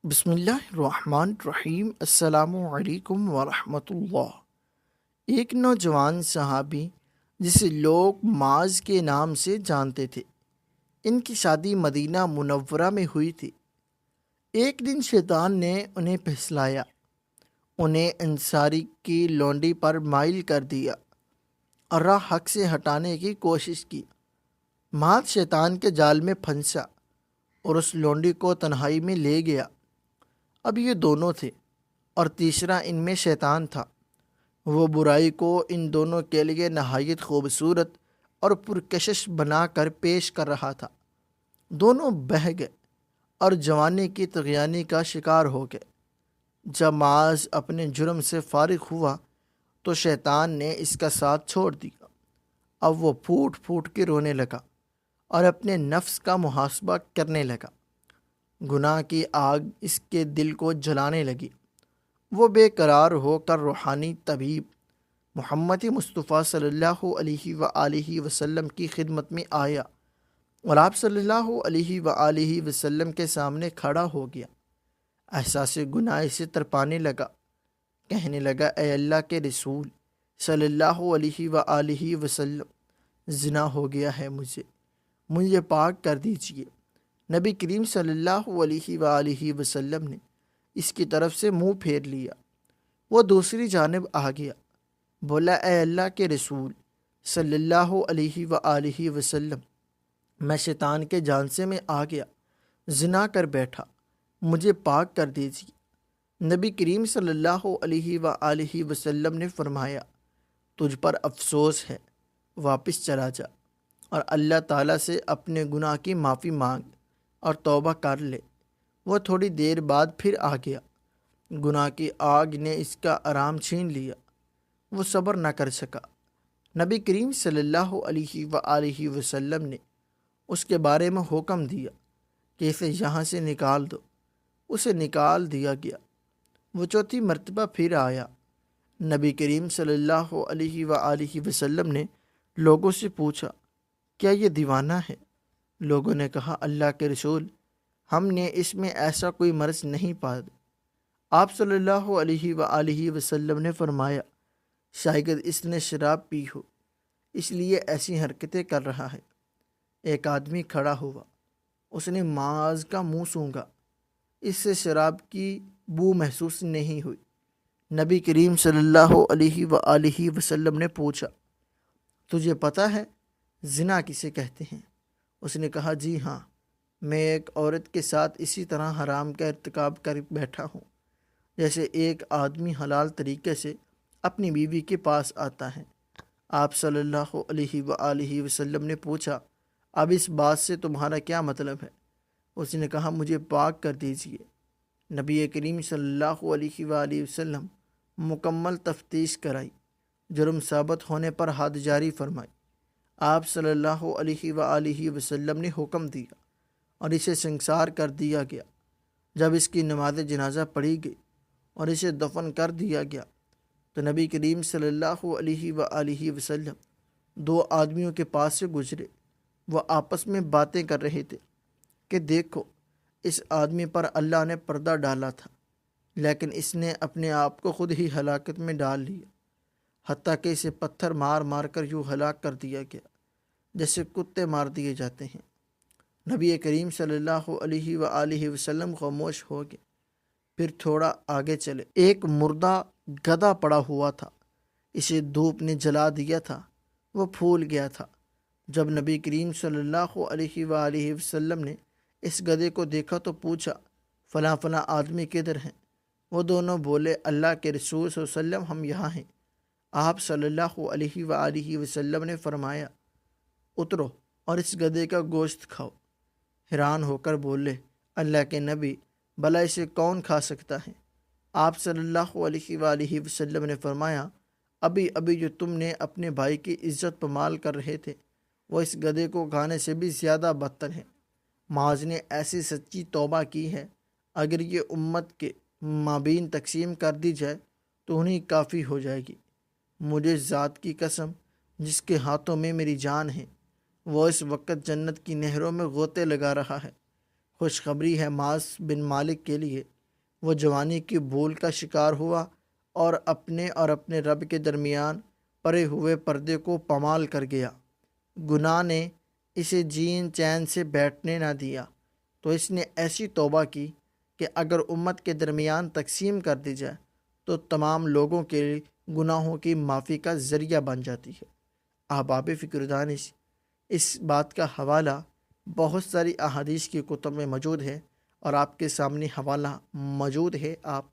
بسم اللہ الرحمن الرحیم۔ السلام علیکم ورحمۃ اللہ۔ ایک نوجوان صحابی جسے لوگ معاذ کے نام سے جانتے تھے، ان کی شادی مدینہ منورہ میں ہوئی تھی۔ ایک دن شیطان نے انہیں پھسلایا، انہیں انصاری کی لونڈی پر مائل کر دیا اور راہ حق سے ہٹانے کی کوشش کی۔ معاذ شیطان کے جال میں پھنسا اور اس لونڈی کو تنہائی میں لے گیا۔ اب یہ دونوں تھے اور تیسرا ان میں شیطان تھا۔ وہ برائی کو ان دونوں کے لیے نہایت خوبصورت اور پرکشش بنا کر پیش کر رہا تھا۔ دونوں بہہ گئے اور جوانی کی طغیانی کا شکار ہو گئے۔ جب معاذ اپنے جرم سے فارغ ہوا تو شیطان نے اس کا ساتھ چھوڑ دیا۔ اب وہ پھوٹ پھوٹ کے رونے لگا اور اپنے نفس کا محاسبہ کرنے لگا۔ گناہ کی آگ اس کے دل کو جلانے لگی۔ وہ بے قرار ہو کر روحانی طبیب محمد مصطفیٰ صلی اللہ علیہ وآلہ وسلم کی خدمت میں آیا اور آپ صلی اللہ علیہ وآلہ وسلم کے سامنے کھڑا ہو گیا۔ احساس گناہ سے تڑپانے لگا، کہنے لگا، اے اللہ کے رسول صلی اللہ علیہ وآلہ وسلم، زنا ہو گیا ہے، مجھے پاک کر دیجیے۔ نبی کریم صلی اللہ علیہ وآلہ وسلم نے اس کی طرف سے منہ پھیر لیا۔ وہ دوسری جانب آ گیا، بولا، اے اللہ کے رسول صلی اللہ علیہ وآلہ وسلم، میں شیطان کے جانسے میں آ گیا، زنا کر بیٹھا، مجھے پاک کر دیجیے۔ نبی کریم صلی اللہ علیہ وآلہ وسلم نے فرمایا، تجھ پر افسوس ہے، واپس چلا جا اور اللہ تعالیٰ سے اپنے گناہ کی معافی مانگ اور توبہ کر لے۔ وہ تھوڑی دیر بعد پھر آ گیا۔ گناہ کی آگ نے اس کا آرام چھین لیا، وہ صبر نہ کر سکا۔ نبی کریم صلی اللہ علیہ وآلہ وسلم نے اس کے بارے میں حکم دیا کہ اسے یہاں سے نکال دو۔ اسے نکال دیا گیا۔ وہ چوتھی مرتبہ پھر آیا۔ نبی کریم صلی اللہ علیہ وآلہ وسلم نے لوگوں سے پوچھا، کیا یہ دیوانہ ہے؟ لوگوں نے کہا، اللہ کے رسول، ہم نے اس میں ایسا کوئی مرض نہیں پایا۔ آپ صلی اللہ علیہ وآلہ وسلم نے فرمایا، شاید اس نے شراب پی ہو، اس لیے ایسی حرکتیں کر رہا ہے۔ ایک آدمی کھڑا ہوا، اس نے معاذ کا منہ سونگھا، اس سے شراب کی بو محسوس نہیں ہوئی۔ نبی کریم صلی اللہ علیہ وآلہ وسلم نے پوچھا، تجھے پتہ ہے زنا کسے کہتے ہیں؟ اس نے کہا، جی ہاں، میں ایک عورت کے ساتھ اسی طرح حرام کا ارتکاب کر بیٹھا ہوں جیسے ایک آدمی حلال طریقے سے اپنی بیوی کے پاس آتا ہے۔ آپ صلی اللہ علیہ وآلہ وسلم نے پوچھا، اب اس بات سے تمہارا کیا مطلب ہے؟ اس نے کہا، مجھے پاک کر دیجیے۔ نبی کریم صلی اللہ علیہ وآلہ وسلم مکمل تفتیش کرائی، جرم ثابت ہونے پر حد جاری فرمائی۔ آپ صلی اللہ علیہ وآلہ وسلم نے حکم دیا اور اسے سنسار کر دیا گیا۔ جب اس کی نماز جنازہ پڑھی گئی اور اسے دفن کر دیا گیا تو نبی کریم صلی اللہ علیہ وآلہ وسلم دو آدمیوں کے پاس سے گزرے۔ وہ آپس میں باتیں کر رہے تھے کہ دیکھو، اس آدمی پر اللہ نے پردہ ڈالا تھا، لیکن اس نے اپنے آپ کو خود ہی ہلاکت میں ڈال لیا، حتیٰ کہ اسے پتھر مار مار کر یوں ہلاک کر دیا گیا جیسے کتے مار دیے جاتے ہیں۔ نبی کریم صلی اللہ علیہ وآلہ وسلم خاموش ہو گئے، پھر تھوڑا آگے چلے۔ ایک مردہ گدھا پڑا ہوا تھا، اسے دھوپ نے جلا دیا تھا، وہ پھول گیا تھا۔ جب نبی کریم صلی اللہ علیہ وآلہ وسلم نے اس گدھے کو دیکھا تو پوچھا، فلاں فلاں آدمی کدھر ہیں؟ وہ دونوں بولے، اللہ کے رسول صلی اللہ علیہ وسلم، ہم یہاں ہیں۔ آپ صلی اللہ علیہ وآلہ وسلم نے فرمایا، اترو اور اس گدھے کا گوشت کھاؤ۔ حیران ہو کر بولے، اللہ کے نبی، بھلا اسے کون کھا سکتا ہے؟ آپ صلی اللہ علیہ وآلہ وسلم نے فرمایا، ابھی جو تم نے اپنے بھائی کی عزت پامال کر رہے تھے، وہ اس گدھے کو کھانے سے بھی زیادہ بدتر ہے۔ معاذ نے ایسی سچی توبہ کی ہے، اگر یہ امت کے مابین تقسیم کر دی جائے تو انہیں کافی ہو جائے گی۔ مجھے ذات کی قسم جس کے ہاتھوں میں میری جان ہے، وہ اس وقت جنت کی نہروں میں غوطے لگا رہا ہے۔ خوشخبری ہے معاذ بن مالک کے لیے، وہ جوانی کی بھول کا شکار ہوا اور اپنے رب کے درمیان پڑے ہوئے پردے کو پامال کر گیا۔ گناہ نے اسے جین چین سے بیٹھنے نہ دیا، تو اس نے ایسی توبہ کی کہ اگر امت کے درمیان تقسیم کر دی جائے تو تمام لوگوں کے گناہوں کی معافی کا ذریعہ بن جاتی ہے۔ احباب فکر دانش، اس بات کا حوالہ بہت ساری احادیث کی کتب میں موجود ہے، اور آپ کے سامنے حوالہ موجود ہے، آپ